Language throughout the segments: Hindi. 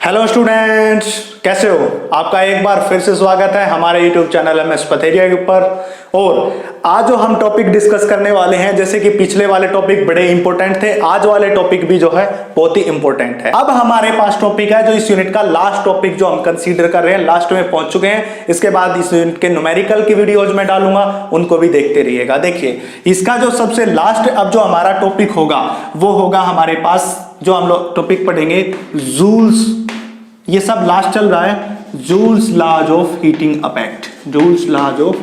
हेलो स्टूडेंट्स, कैसे हो? आपका एक बार फिर से स्वागत है हमारे यूट्यूब चैनल एमएस पथेरिया के ऊपर। और आज जो हम टॉपिक डिस्कस करने वाले हैं, जैसे कि पिछले वाले टॉपिक बड़े इंपॉर्टेंट थे, आज वाले टॉपिक भी जो है बहुत ही इंपॉर्टेंट है। अब हमारे पास टॉपिक है जो इस यूनिट का लास्ट टॉपिक जो हम कंसीडर कर रहे हैं, लास्ट में पहुंच चुके हैं। इसके बाद इस यूनिट के न्यूमेरिकल की वीडियोज में डालूंगा, उनको भी देखते रहिएगा। देखिए, इसका जो सबसे लास्ट अब जो हमारा टॉपिक होगा वो होगा हमारे पास जो हम लोग टॉपिक पढ़ेंगे जूल्स। ये सब लास्ट चल रहा है, Joule's laws of heating effect, Joule's laws of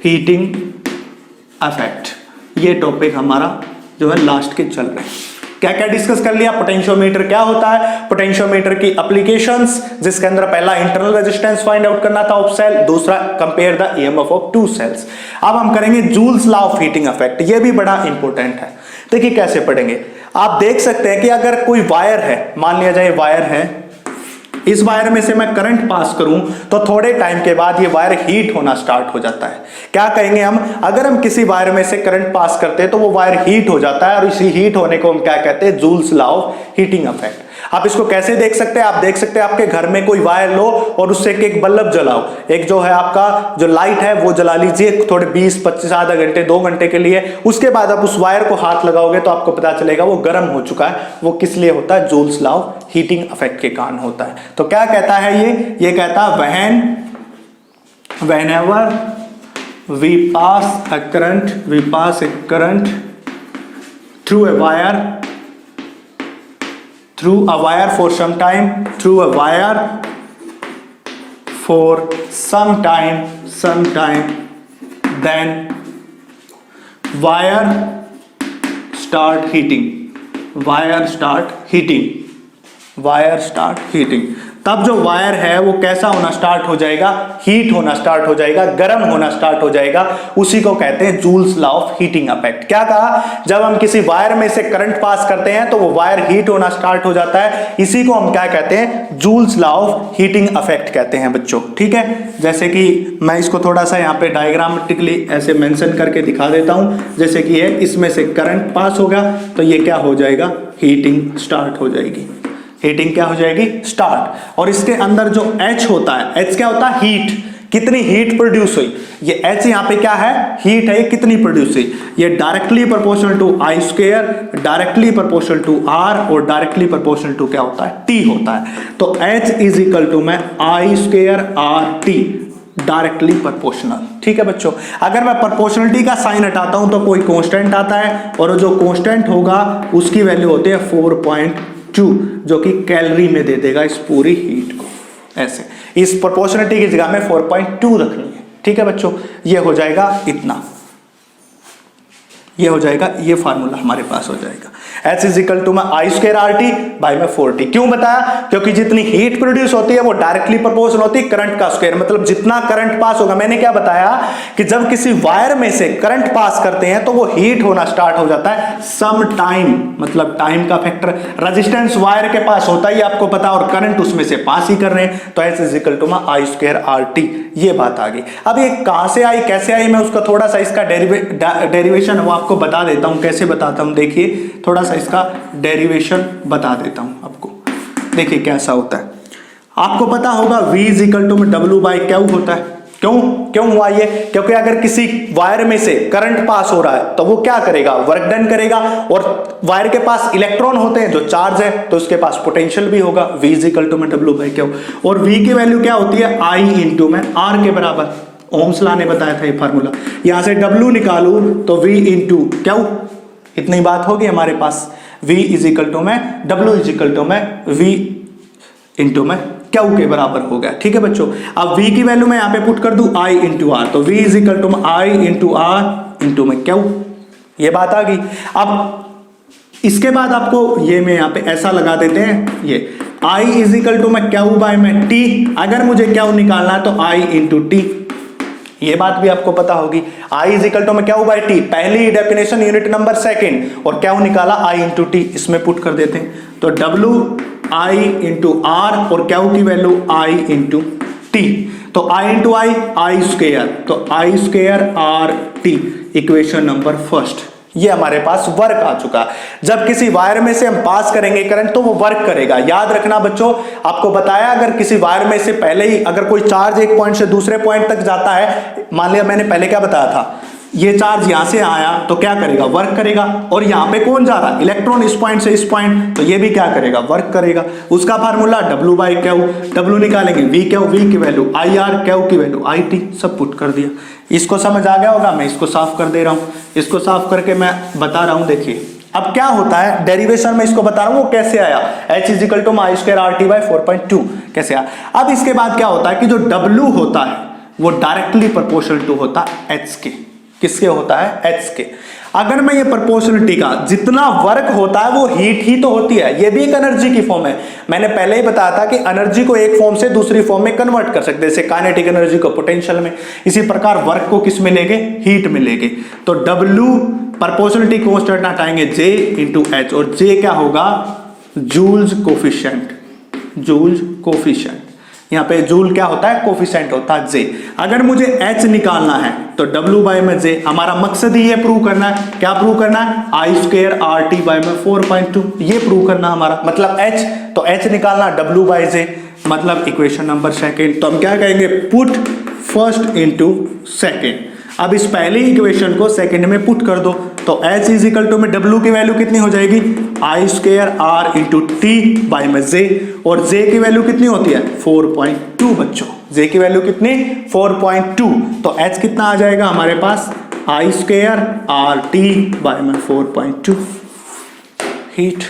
heating effect. ये टॉपिक हमारा जो है लास्ट के चल रहे हैं। क्या क्या डिस्कस कर लिया? पोटेंशियोमीटर क्या होता है, पोटेंशियोमीटर की एप्लीकेशंस, जिसके अंदर पहला इंटरनल रेजिस्टेंस फाइंड आउट करना था ऑफ सेल, दूसरा compare the EMF of two cells. अब हम करेंगे Joule's law of heating effect. ये भी बड़ा इंपॉर्टेंट है। देखिए कैसे पढ़ेंगे। आप देख सकते हैं कि अगर कोई वायर है, मान लिया जाए वायर है, इस वायर में से मैं करंट पास करूं तो थोड़े टाइम के बाद ये वायर हीट होना स्टार्ट हो जाता है। क्या कहेंगे हम? अगर हम किसी वायर में से करंट पास करते हैं तो वो वायर हीट हो जाता है, और इसी हीट होने को हम क्या कहते हैं? Joules law of heating effect. आप इसको कैसे देख सकते हैं? आप देख सकते हैं आपके घर में कोई वायर लो और उससे एक बल्ब जलाओ। एक जो है आपका जो लाइट है वो जला लीजिए थोड़े 20-25 आधा घंटे 2 घंटे के लिए। उसके बाद आप उस वायर को हाथ लगाओगे तो आपको पता चलेगा वो गर्म हो चुका है। वो किस लिए होता है? Joules law of heating effect के कारण होता है। तो क्या कहता है ये कहता है whenever we pass a current through a wire for some time, then wire start heating। तब जो वायर है वो कैसा होना स्टार्ट हो जाएगा? हीट होना स्टार्ट हो जाएगा, गर्म होना स्टार्ट हो जाएगा। उसी को कहते हैं joules law of heating effect. क्या कहा? जब हम किसी वायर में से करंट पास करते हैं तो वो वायर हीट होना स्टार्ट हो जाता है। इसी को हम क्या कहते हैं? Joules law of heating effect कहते हैं बच्चों। ठीक है, जैसे कि मैं इसको थोड़ा सा यहाँ पे डायग्रामेटिकली ऐसे मेंशन करके दिखा देता हूं। जैसे कि ये इसमें से करंट पास होगा तो ये क्या हो जाएगा? हीटिंग स्टार्ट हो जाएगी। हीटिंग क्या हो जाएगी? स्टार्ट। और इसके अंदर जो H होता है, H क्या होता है? हीट। कितनी हीट प्रोड्यूस हुई? ये H यहाँ पे क्या है? हीट है। कितनी प्रोड्यूस हुई? ये directly proportional to I square, directly proportional to R, और डायरेक्टली प्रोपोर्शनल टू क्या होता है? T होता है। तो H इज इक्वल टू मैं I square RT, directly proportional. ठीक है बच्चों, अगर मैं प्रोपोर्शनलिटी का साइन हटाता हूं तो कोई कांस्टेंट आता है, और जो कांस्टेंट होगा उसकी वैल्यू होती है 4.2, जो कि कैलोरी में दे देगा इस पूरी हीट को। ऐसे इस प्रोपोर्शनलिटी की जगह में 4.2 रखनी है। ठीक है बच्चों, ये हो जाएगा इतना, ये हो जाएगा, ये फार्मूला हमारे पास हो जाएगा। H इज इक्वल टू मैं I स्क्वायर RT बाई में 4T। क्यों बताया? क्योंकि जितनी हीट प्रोड्यूस होती है वो डायरेक्टली प्रोपोर्शनल होती है करंट का स्क्वायर। मतलब जितना करंट पास होगा, मैंने क्या बताया कि जब किसी वायर में से करंट पास करते हैं तो वो हीट होना स्टार्ट हो जाता है सम टाइम, मतलब टाइम का फैक्टर। रेजिस्टेंस वायर के पास होता ही आपको पता, और करंट उसमें से पास ही कर रहे हैं, तो H इज इक्वल टू मैं I स्क्वायर RT। ये बात आ गई। अब ये कहां से आई, कैसे आई, मैं उसका थोड़ा सा इसका डेरिवेशन वो आपको बता देता हूं। कैसे बताता हूं? देखिए, थोड़ा सा इसका डेरिवेशन बता देता हूं आपको। देखिए कैसा होता है। आपको पता होगा V is equal to W by Q होता है। क्यों हुआ ये? क्योंकि अगर किसी वायर में से करंट पास हो रहा है तो वो क्या करेगा? वर्क डन करेगा, और वायर के पास इलेक्ट्रॉन होते हैं जो चार्ज है, तो उसके पास पोटेंशियल भी होगा। V is equal to W by Q, और V की वैल्यू क्या होती है? I इंटू में R के बराबर। ओम्स लॉ ने बताया था ये फार्मूला। यहां से W निकालू तो V इंटू Q, इतनी बात होगी हमारे पास। V इज इक्वल टू में W इज इक्वल टू में V इंटू में Q के बराबर हो गया। ठीक है बच्चों, अब V की वैल्यू मैं यहां पे पुट कर दूं I इंटू R, तो V is equal to I into R into में Q। ये बात आ गई। अब इसके बाद आपको ये मैं यहां पे ऐसा लगा देते हैं, ये I इज इक्वल टू में Q बाय में T। अगर मुझे Q निकालना है तो I इंटू T। ये बात भी आपको पता होगी। I इज इक्वल टू में Q बाई T, पहली डेफिनेशन यूनिट नंबर सेकंड, और Q निकाला I इंटू T, इसमें पुट कर देते हैं। तो W I इंटू R, और Q की वैल्यू I इंटू T। तो I इंटू I स्क्वायर, तो I square R T, equation number first. ये हमारे पास वर्क आ चुका है। जब किसी वायर में से हम पास करेंगे करंट तो वो वर्क करेगा। याद रखना बच्चों, आपको बताया अगर किसी वायर में से पहले ही अगर कोई चार्ज एक पॉइंट से दूसरे पॉइंट तक जाता है, मान लिया मैंने पहले क्या बताया था, ये चार्ज यहां से आया तो क्या करेगा, वर्क करेगा। और यहां पे कौन जा रहा है, इलेक्ट्रॉन, इस पॉइंट से इस पॉइंट, तो ये भी क्या करेगा, वर्क करेगा। उसका फार्मूला W/Q, W निकालेंगे V/Q, V की वैल्यू IR, Q की वैल्यू IT, सब पुट कर दिया। इसको समझ आ गया होगा, मैं इसको साफ कर दे रहा हूं। इसको साफ करके मैं बता रहा हूं, देखिए अब क्या होता है, डेरिवेशन में इसको बता रहा हूं वो कैसे आया, H = I²RT/4.2 कैसे आया। अब इसके बाद क्या होता है कि जो W होता है वो डायरेक्टली प्रोपोर्शनल टू होता है H के। किसके होता है, H के। अगर मैं ये प्रोपोर्शनलिटी का जितना वर्क होता है वो हीट ही तो होती है, ये भी एक एनर्जी की फॉर्म है। मैंने पहले ही बताया था कि एनर्जी को एक फॉर्म से दूसरी फॉर्म में कन्वर्ट कर सकते हैं, जैसे काइनेटिक एनर्जी को पोटेंशियल में, इसी प्रकार वर्क को किस में लेंगे, हीट में लेंगे। तो W प्रोपोर्शनलिटी कांस्टेंट हटाएंगे J × H, और J क्या होगा, जूल्स कोफिशिएंट, जूल्स कोफिशिएंट। यहाँ पे जूल क्या होता है, कोफिशिएंट होता है J। अगर मुझे H निकालना है तो W/J, हमारा मकसद ही ये प्रूव करना है, क्या प्रूव करना है, I²RT/4.2, ये प्रूव करना हमारा मतलब H, तो H निकालना W/J, मतलब इक्वेशन नंबर सेकंड। तो हम क्या कहेंगे, पुट फर्स्ट इनटू सेकंड। अब इस पहले इक्वेशन को सेकंड में पुट कर दो, तो H = में W की वैल्यू कितनी हो जाएगी, I²R × T/J, और J की वैल्यू कितनी होती है, 4.2 बच्चों। J की वैल्यू कितनी, 4.2। तो H कितना आ जाएगा हमारे पास, I²R T/4.2। हीट,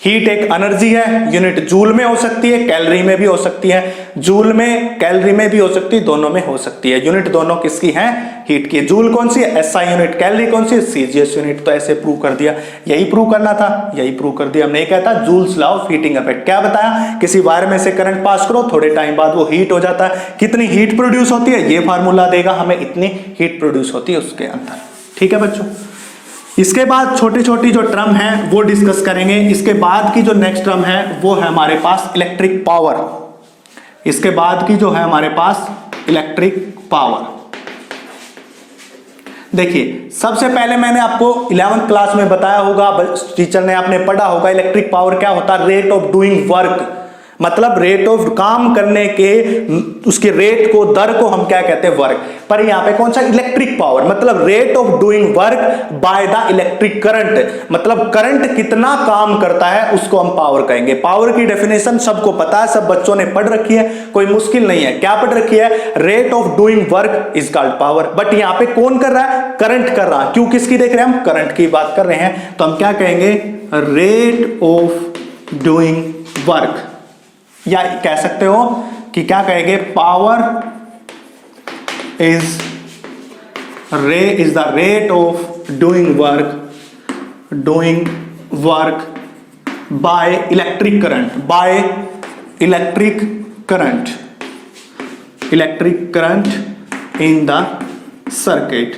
हीट एक एनर्जी है, यूनिट जूल में हो सकती है, कैलोरी में भी हो सकती है, जूल में कैलोरी में भी हो सकती है, दोनों में हो सकती है। यूनिट दोनों किसकी है, हीट की। जूल कौन सी है, SI यूनिट, कैलोरी कौन सी है, CGS यूनिट। तो ऐसे प्रूव कर दिया, यही प्रूव करना था, यही प्रूव कर दिया हमने। कहता है joules law of heating effect. क्या बताया, किसी वायर में से करंट पास करो, थोड़े टाइम बाद वो हीट हो जाता है। कितनी हीट प्रोड्यूस होती है, ये फार्मूला देगा हमें, इतनी हीट प्रोड्यूस होती है उसके अंदर। ठीक है बच्चों, इसके बाद छोटी छोटी जो टर्म है वो डिस्कस करेंगे। इसके बाद की जो नेक्स्ट टर्म है वो है हमारे पास इलेक्ट्रिक पावर। इसके बाद की जो है हमारे पास इलेक्ट्रिक पावर। देखिए सबसे पहले मैंने आपको 11th क्लास में बताया होगा, टीचर ने आपने पढ़ा होगा, इलेक्ट्रिक पावर क्या होता है, रेट ऑफ डूइंग वर्क, मतलब रेट ऑफ काम करने के उसके रेट को, दर को हम क्या कहते हैं, वर्क। पर यहाँ पे कौन सा, इलेक्ट्रिक पावर, मतलब rate of doing work by the electric current, मतलब करंट कितना काम करता है उसको हम पावर कहेंगे। पावर की डेफिनेशन सबको पता है, सब बच्चों ने पढ़ रखी है, कोई मुश्किल नहीं है। क्या पढ़ रखी है, rate of doing work is called power. But यहाँ पे कौन कर रहा है, करंट कर रहा है। क्यों, किसकी देख रहे हैं हम, करंट की बात कर रहे हैं। तो हम क्या कहेंगे, रेट ऑफ डूइंग वर्क, या कह सकते हो कि क्या कहेंगे, power is the rate of doing work by electric current, by electric current in the circuit.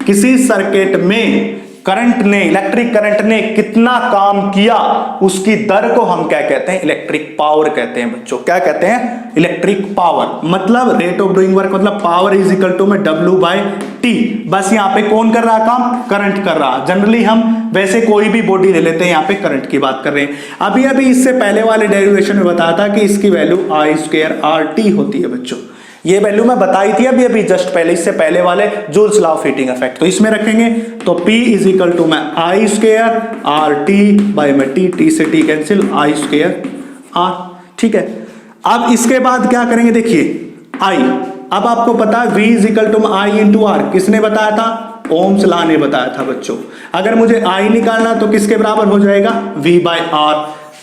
किसी सर्किट में करंट ने, इलेक्ट्रिक करंट ने कितना काम किया उसकी दर को हम क्या कहते हैं, इलेक्ट्रिक पावर कहते हैं बच्चों। क्या कहते हैं, इलेक्ट्रिक पावर। मतलब रेट ऑफ डूइंग वर्क, मतलब पावर इज इक्वल टू में W/T। बस यहाँ पे कौन कर रहा है काम, करंट कर रहा है। जनरली हम वैसे कोई भी बॉडी ले लेते हैं, यहाँ पे करंट की बात कर रहे हैं। अभी इससे पहले वाले डेरिवेशन में बताया था कि इसकी वैल्यू I²RT होती है बच्चों। ये वैल्यू मैं बताई थी अभी जस्ट पहले, इससे पहले वाले joules law of heating effect. तो इसमें रखेंगे तो P इज इक्वल टू में I²RT/T, T से T कैंसिल, I²R। ठीक है, अब इसके बाद क्या करेंगे, देखिए I, अब आपको पता है V इज इक्वल टू में I × R, किसने बताया था, ओम्स लॉ ने बताया था बच्चों। अगर मुझे I निकालना तो किसके बराबर हो जाएगा, V/R।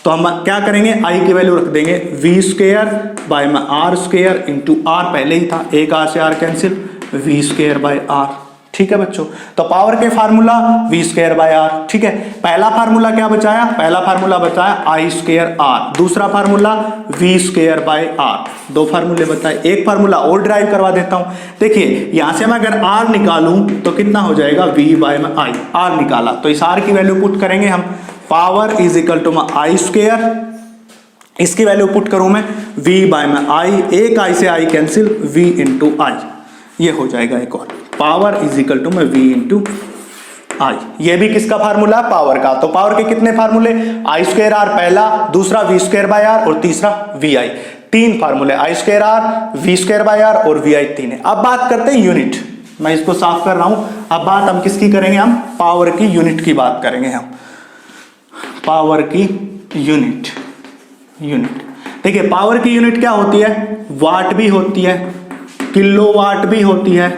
तो हम क्या करेंगे, I की वैल्यू रख देंगे V²/R² इंटू R, पहले ही था, एक R से R कैंसिल, V²/R। ठीक है बच्चों, तो पावर के फार्मूला V²/R। ठीक है, पहला फार्मूला क्या बचाया, पहला फार्मूला बचाया I²R, दूसरा फार्मूला V²/R। दो फार्मूले बताए, एक फार्मूला और ड्राइव करवा देता हूं। देखिए यहां से मैं अगर R निकालूं तो कितना हो जाएगा, V/I। R निकाला तो इस R की वैल्यू पुट करेंगे हम, power is equal to I², इसकी वैल्यू पुट करूं मैं V/I, एक I से I कैंसिल, V × I, ये हो जाएगा एक और, पावर इज इक्वल टू में V × आई। ये भी किसका फार्मूला है? पावर का। तो पावर के कितने फार्मूले? आई स्क्वायर आर पहला, दूसरा वी स्क्वायर बाय आर और तीसरा वी आई। तीन फार्मूले, I square R, V square by R और वी आई, तीन है। अब बात करते हैं यूनिट। मैं इसको साफ कर रहा हूं। अब बात हम किसकी करेंगे? हम पावर की यूनिट की बात करेंगे। हम पावर की यूनिट देखिए, पावर की यूनिट क्या होती है? वाट भी होती है, किलो वाट भी होती है,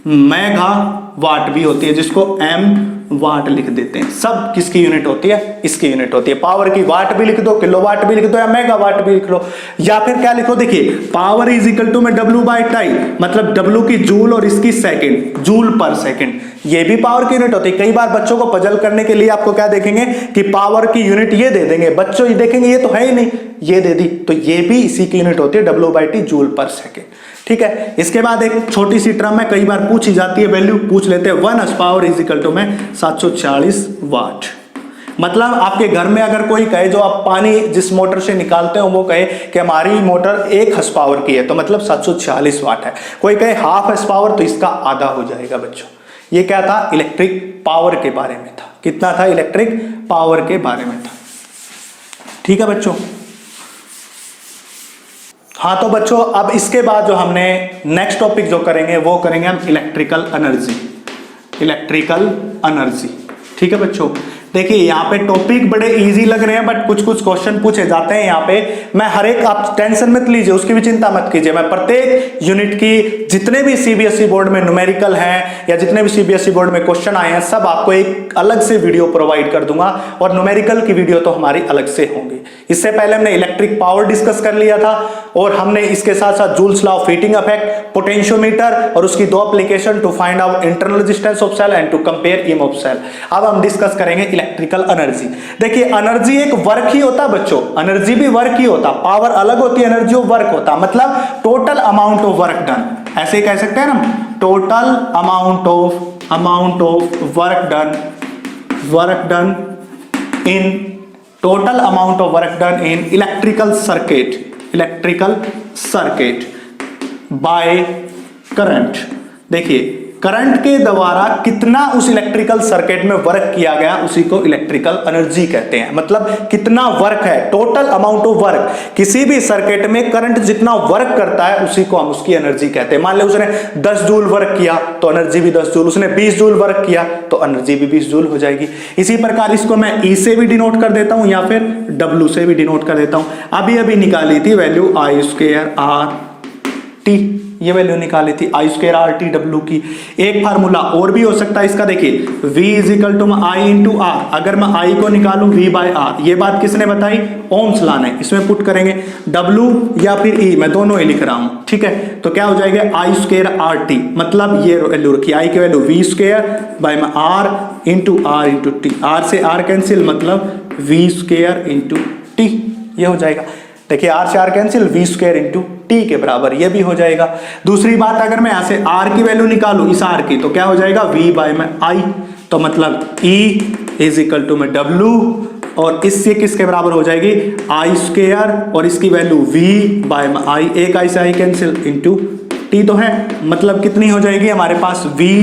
मेगा वाट भी होती है, जिसको एम वाट लिख देते हैं। सब किसकी यूनिट होती है? इसकी यूनिट होती है। पावर की वाट भी लिख दो, किलो वाट भी लिख दो, या मेगा वाट भी लिख लो, या फिर क्या लिखो? देखिए, पावर इज इक्वल टू में डब्ल्यू बाई टाई, मतलब डब्ल्यू की जूल और इसकी सेकंड, जूल पर सेकंड। ये भी पावर की यूनिट होती है। कई बार बच्चों को पजल करने के लिए आपको क्या देखेंगे कि पावर की यूनिट ये दे देंगे, बच्चों ये देखेंगे ये तो है ही नहीं, ये दे दी, तो ये भी इसी की यूनिट होती है, डब्ल्यू बाई टी, जूल पर सेकंड। ठीक है। इसके बाद एक छोटी सी टर्म में कई बार पूछी जाती है, वैल्यू पूछ लेते हैं, 1 horse power is equal to में 740 वाट। मतलब आपके घर में अगर कोई कहे, जो आप पानी जिस मोटर से निकालते हो वो कहे कि हमारी मोटर 1 हॉर्स पावर की है, तो मतलब 740 वाट है। कोई कहे हाफ हॉर्स पावर, तो इसका आधा हो जाएगा बच्चों। ये क्या था? इलेक्ट्रिक पावर के बारे में था। कितना था? इलेक्ट्रिक पावर के बारे में था। ठीक है बच्चों। हाँ तो बच्चों, अब इसके बाद जो हमने नेक्स्ट टॉपिक जो करेंगे वो करेंगे हम इलेक्ट्रिकल एनर्जी। ठीक है बच्चों। देखिए, यहाँ पे टॉपिक बड़े इजी लग रहे हैं, बट कुछ कुछ क्वेश्चन पूछे जाते हैं यहाँ पे। मैं हर एक, आप टेंशन मत लीजिए, उसकी भी चिंता मत कीजिए। मैं प्रत्येक यूनिट की जितने भी सीबीएसई बोर्ड में न्यूमेरिकल हैं या जितने भी सीबीएसई बोर्ड में क्वेश्चन आए हैं, सब आपको एक अलग से वीडियो प्रोवाइड कर दूंगा, और न्यूमेरिकल की वीडियो तो हमारी अलग से होंगी। इससे पहले हमने इलेक्ट्रिक पावर डिस्कस कर लिया था, और हमने इसके साथ साथ Joule's law of heating effect, potentiometer और उसकी दो application, to find out internal resistance of cell and to compare EM of cell. अब हम डिस्कस करेंगे इलेक्ट्रिकल एनर्जी। देखिए, एनर्जी एक वर्क ही होता है बच्चों, एनर्जी भी वर्क ही होता। पावर अलग होती है, एनर्जी वर्क होता, मतलब total amount of work done. ऐसे कह सकते हैं ना, total amount of work done in total amount of work done in electrical circuit by current। देखिए, करंट के द्वारा कितना उस इलेक्ट्रिकल सर्किट में वर्क किया गया, उसी को इलेक्ट्रिकल एनर्जी कहते हैं। मतलब कितना वर्क है, टोटल अमाउंट ऑफ वर्क। किसी भी सर्किट में करंट जितना वर्क करता है, उसी को हम उसकी एनर्जी कहते हैं। मान लो उसने 10 जूल वर्क किया तो एनर्जी भी 10 जूल, उसने 20 जूल वर्क किया तो एनर्जी भी 20 जूल हो जाएगी। इसी प्रकार इसको मैं ई से भी डिनोट कर देता हूं, या फिर डब्ल्यू से भी डिनोट कर देता हूं। अभी निकाली थी वैल्यू आई स्क्वायर आर टी, ये वैल्यू निकाली थी आई स्क्वायर आर टी डब्ल्यू की। एक फार्मूला और भी हो सकता है इसका, देखिए, V is equal to I into R. अगर मैं आई को निकालूं V बाय आर, ये बात किसने बताई? ओम्स लॉ ने। इसमें पुट करेंगे W या फिर E, मैं दोनों ही लिख रहा हूं। ठीक है, तो क्या हो जाएगा? आई स्क्वायर आर टी, मतलब ये वैल्यू रखी, आई की वैल्यू V स्क्वायर बाय में आर इंटू टी। आर से आर कैंसिल, मतलब V स्क्वायर इंटू टी, ये हो जाएगा। देखिए, आर से R cancel, V square into T के बराबर, ये भी हो जाएगा। दूसरी बात, अगर मैं यहां से आर की वैल्यू निकालूं इस आर की, तो क्या हो जाएगा? वी बाय में आई, तो मतलब ई इज इक्वल टू में डब्ल्यू, और इससे किसके बराबर हो जाएगी? आई स्क्वायर, और इसकी वैल्यू वी बाय में आई, एक आई से आई कैंसिल इंटू टी तो है, मतलब कितनी हो जाएगी हमारे पास? वी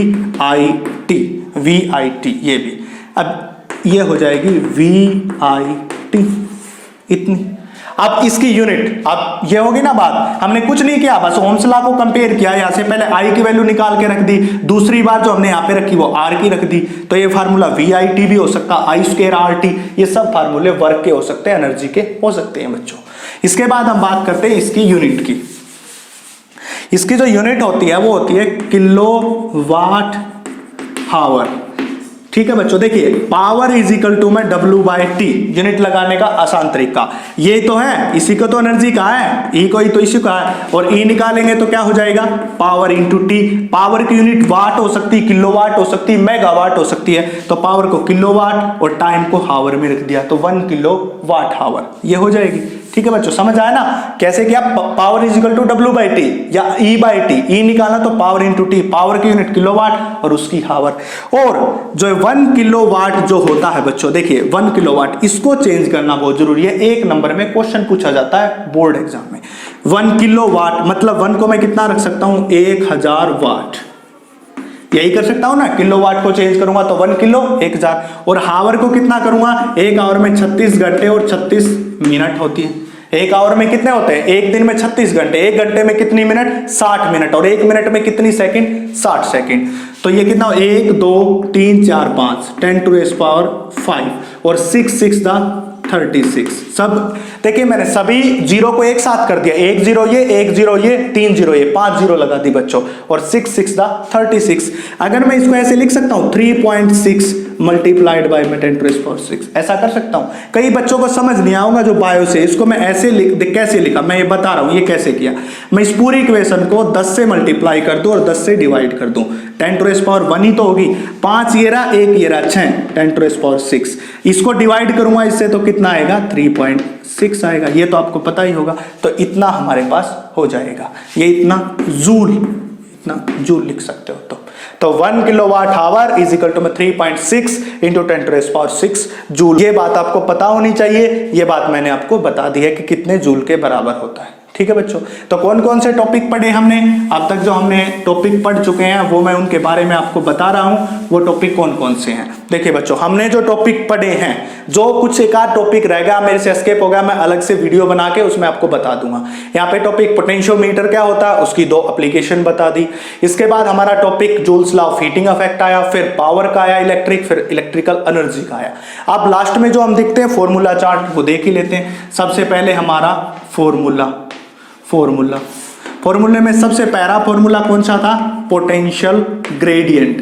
आई टी, ये भी। अब ये हो जाएगी वी आई टी, इतनी। अब इसकी यूनिट, अब ये होगी ना बात, हमने कुछ नहीं किया, बस ओम्स लॉ को कंपेयर किया। यहां से पहले आई की वैल्यू निकाल के रख दी, दूसरी बात जो हमने यहां पे रखी वो आर की रख दी, तो ये फार्मूला वी आई टी भी हो सकता, आई स्क्वायर आर टी, ये सब फार्मूले वर्क के हो सकते हैं, एनर्जी के हो सकते हैं बच्चों। इसके बाद हम बात करते हैं इसकी यूनिट की। इसकी जो यूनिट होती है वो होती है किलो वाट हावर। ठीक है बच्चों, देखिए, पावर इज इक्वल टू में डब्ल्यू बाई टी, यूनिट लगाने का आसान तरीका ये तो है। इसी को तो एनर्जी कहा है, ई को ही तो इसी का है, और ई निकालेंगे तो क्या हो जाएगा? Power into T. पावर की यूनिट वाट हो सकती है, किलोवाट हो सकती है, मेगावाट हो सकती है, तो पावर को किलोवाट और टाइम को हावर में रख दिया, तो 1 किलो वाट हावर, ये हो जाएगी। ठीक है बच्चों, समझ आया ना कैसे किया? Power is equal to W by T या ई बाई टी, ई निकाला तो पावर इंटू टी, पावर की यूनिट किलोवाट और उसकी हावर। और जो 1 किलोवाट जो होता है बच्चों, देखिए 1 किलोवाट, इसको चेंज करना बहुत जरूरी है। एक नंबर में क्वेश्चन पूछा जाता है बोर्ड एग्जाम में। 1 किलोवाट मतलब 1 को मैं कितना रख सकता हूं? 1000 वाट, यही कर सकता हूं ना, किलोवाट को चेंज करूंगा तो 1 किलो 1000, और हावर को कितना करूंगा, 1 आवर में 36 घंटे और 36 मिनट होती है। 1 आवर में कितने होते हैं, एक दिन में 36 घंटे, 1 घंटे में कितनी मिनट, 60 मिनट, और 1 मिनट में कितनी सेकंड, 60 सेकंड। तो ये कितना, 1 2 3 4 5 10 to the power 5 और 6 6 दा 36। सब देखिए मैंने सभी जीरो को एक साथ कर दिया, 1 0 ये 1 0 ये 3 0 ये 5 0 लगा दी बच्चों, और 6 6 दा 36। अगर मैं इसको ऐसे लिख सकता हूं 3.6 multiplied by 10 to the power 6, ऐसा कर सकता हूं। कई बच्चों को समझ नहीं आऊंगा जो बायो से, इसको मैं ऐसे कैसे लिखा, मैं ये बता रहा हूं ये कैसे किया। मैं इस पूरी इक्वेशन को 10 से मल्टीप्लाई कर दूं और 10 से डिवाइड कर दूं, 10 to the power 1 ही तो होगी, 5 ये रहा 1 ये रहा 6, 10 to the power 6। इसको डिवाइड करूंगा इससे तो कितना आएगा, 3.6 आएगा, ये तो आपको पता ही होगा। तो इतना हमारे पास हो जाएगा, ये इतना जूल लिख सकते हो। तो 1 kilowatt hour is equal to 3.6 into 10 to the power 6 joule. ये बात आपको पता होनी चाहिए, ये बात मैंने आपको बता दी है कि कितने जूल के बराबर होता है। ठीक है बच्चों, तो कौन कौन से टॉपिक पढ़े हमने अब तक, जो हमने टॉपिक पढ़ चुके हैं वो मैं उनके बारे में आपको बता रहा हूं, वो टॉपिक कौन कौन से हैं। देखिए बच्चों, हमने जो टॉपिक पढ़े हैं, जो कुछ एक आध टॉपिक रह गया मेरे से एस्केप हो गया, मैं अलग से वीडियो बना के उसमें आपको बता दूंगा। यहाँ पे टॉपिक पोटेंशियोमीटर क्या होता है, उसकी 2 एप्लीकेशन बता दी। इसके बाद हमारा topic joules law of heating effect आया, फिर पावर का आया इलेक्ट्रिक, फिर इलेक्ट्रिकल एनर्जी का आया। अब लास्ट में जो हम देखते हैं फॉर्मूला चार्ट, वो देख ही लेते हैं। सबसे पहले हमारा फॉर्मूले में सबसे पहला फॉर्मूला कौन सा था, पोटेंशियल ग्रेडियंट,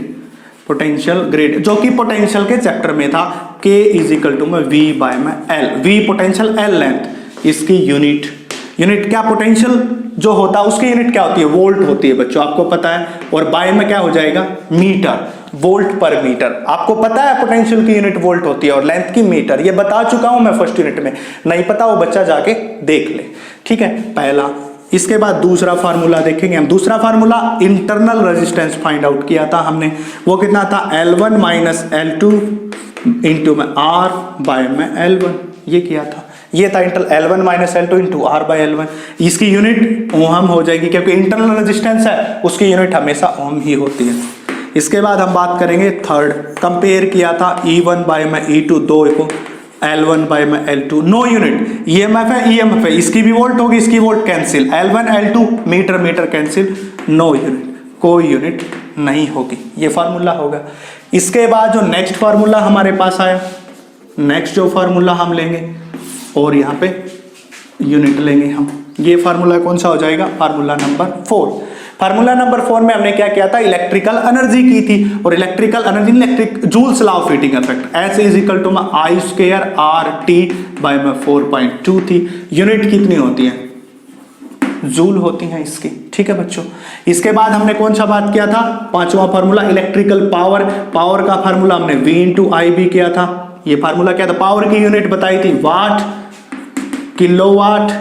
जो कि पोटेंशियल के चैप्टर में था, K is equal to V by L, V potential, L length, इसकी यूनिट क्या, पोटेंशियल जो होता है उसकी यूनिट क्या होती है, वोल्ट होती है बच्चों, आपको पता है। और बाय में क्या हो जाएगा, मीटर, वोल्ट पर मीटर। आपको पता है पोटेंशियल की यूनिट वोल्ट होती है और लेंथ की मीटर, ये बता चुका हूं मैं फर्स्ट यूनिट में, नहीं पता वो बच्चा जाके देख ले। ठीक है, पहला। इसके बाद दूसरा फार्मूला देखेंगे हम। दूसरा formula internal resistance find out किया था हमने, वो कितना था, L1 माइनस L2 इंटू में R बाय में L1, ये किया था। ये था L1 minus L2 into R bye L1। इसकी यूनिट ओम हो जाएगी, क्योंकि इंटरनल रेजिस्टेंस है उसकी यूनिट हमेशा ओम ही होती है। इसके बाद हम बात करेंगे थर्ड, कंपेयर किया था E1 बाय में E2, दो को L1 बाय में L2, नो यूनिट, EMF है EMF है, इसकी भी वोल्ट होगी, इसकी volt cancel, L1 L2 metre cancel, no unit, कोई यूनिट नहीं होगी। ये फार्मूला होगा। इसके बाद जो नेक्स्ट फार्मूला हमारे पास आया, नेक्स्ट जो फार्मूला हम लेंगे और यहाँ पे यूनिट लेंगे हम, ये फार्मूला कौन सा हो जाएगा, फार्मूला नंबर 4। फार्मूला नंबर 4 में हमने क्या किया था, इलेक्ट्रिकल एनर्जी की थी, और electrical energy electric Joule's law of heating effect, S is equal to I square RT by 4.2 थी। यूनिट कितनी होती है, जूल होती हैं इसकी। ठीक है बच्चों, इसके बाद हमने कौन सा बात किया था, पांचवा फार्मूला इलेक्ट्रिकल पावर का फार्मूला हमने V इंटू आई भी किया था। ये फार्मूला क्या था, पावर की यूनिट बताई थी, वाट, किलोवाट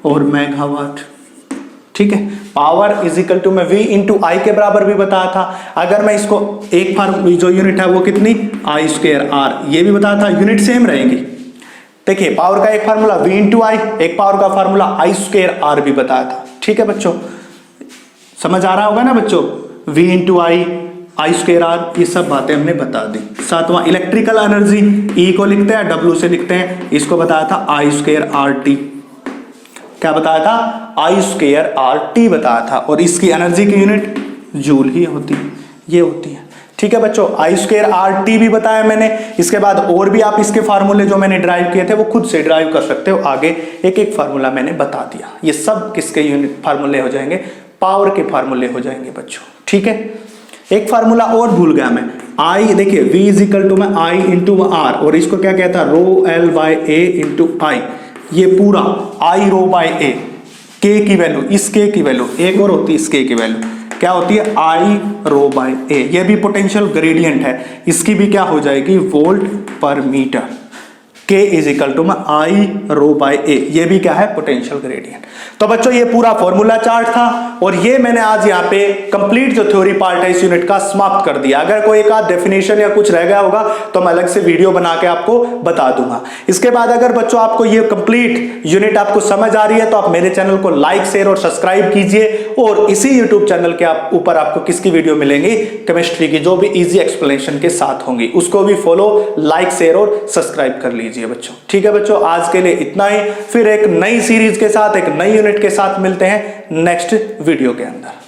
और मेगावाट। ठीक है, पावर इज इक्वल टू मैं V इंटू आई के बराबर भी बताया था। अगर मैं इसको एक जो यूनिट है वो कितनी, I स्क्वायर R, ये भी बताया था, यूनिट सेम रहेंगी। देखिए पावर का एक फार्मूला V इंटू आई, एक पावर का फार्मूला I स्क्वायर R भी बताया था। ठीक है बच्चों, समझ आ रहा होगा ना बच्चों, V into I, I square R, ये सब बातें हमने बता दी। सातवां इलेक्ट्रिकल एनर्जी, E को लिखते हैं W से लिखते हैं, इसको बताया था I स्क्वायर RT। क्या बताया था, I स्क्वायर RT बताया था, और इसकी एनर्जी की यूनिट जूल ही होती है, ये होती है। ठीक है बच्चों, I स्क्वायर RT भी बताया मैंने। इसके बाद और भी आप इसके फार्मूले जो मैंने ड्राइव किए थे वो खुद से ड्राइव कर सकते हो, आगे एक एक फार्मूला मैंने बता दिया। ये सब किसके यूनिट फार्मूले हो जाएंगे, पावर के फार्मूले हो जाएंगे बच्चों। ठीक है, एक फार्मूला और भूल गया मैं, I, देखिए V इज इक्वल टू में I इंटू R, और इसको क्या कहता है, rho L by A into I, ये पूरा I rho by A, K की वैल्यू, इस K की वैल्यू, एक और होती है इस K की वैल्यू, क्या होती है, I रो बाय A। ये भी पोटेंशियल ग्रेडियंट है, इसकी भी क्या हो जाएगी, वोल्ट पर metre. K is equal to I rho by A, ये भी क्या है पोटेंशियल ग्रेडियंट। तो बच्चों ये पूरा फॉर्मूला चार्ट था और ये मैंने आज यहाँ पे कंप्लीट जो थ्योरी पार्ट है इस यूनिट का समाप्त कर दिया। अगर कोई एक आध डेफिनेशन या कुछ रह गया होगा तो मैं अलग से वीडियो बना के आपको बता दूंगा। इसके बाद अगर बच्चों आपको ये कंप्लीट यूनिट आपको समझ आ रही है तो आप मेरे चैनल को लाइक शेयर और सब्सक्राइब कीजिए और इसी यूट्यूब चैनल के ऊपर आपको किसकी वीडियो मिलेंगी, केमिस्ट्री की, जो भी इजी एक्सप्लेनेशन के साथ होंगी, उसको भी फॉलो लाइक शेयर और सब्सक्राइब कर लीजिए बच्चों। ठीक है बच्चों, आज के लिए इतना ही, फिर एक नई सीरीज के साथ एक नई यूनिट के साथ मिलते हैं नेक्स्ट वीडियो के अंदर।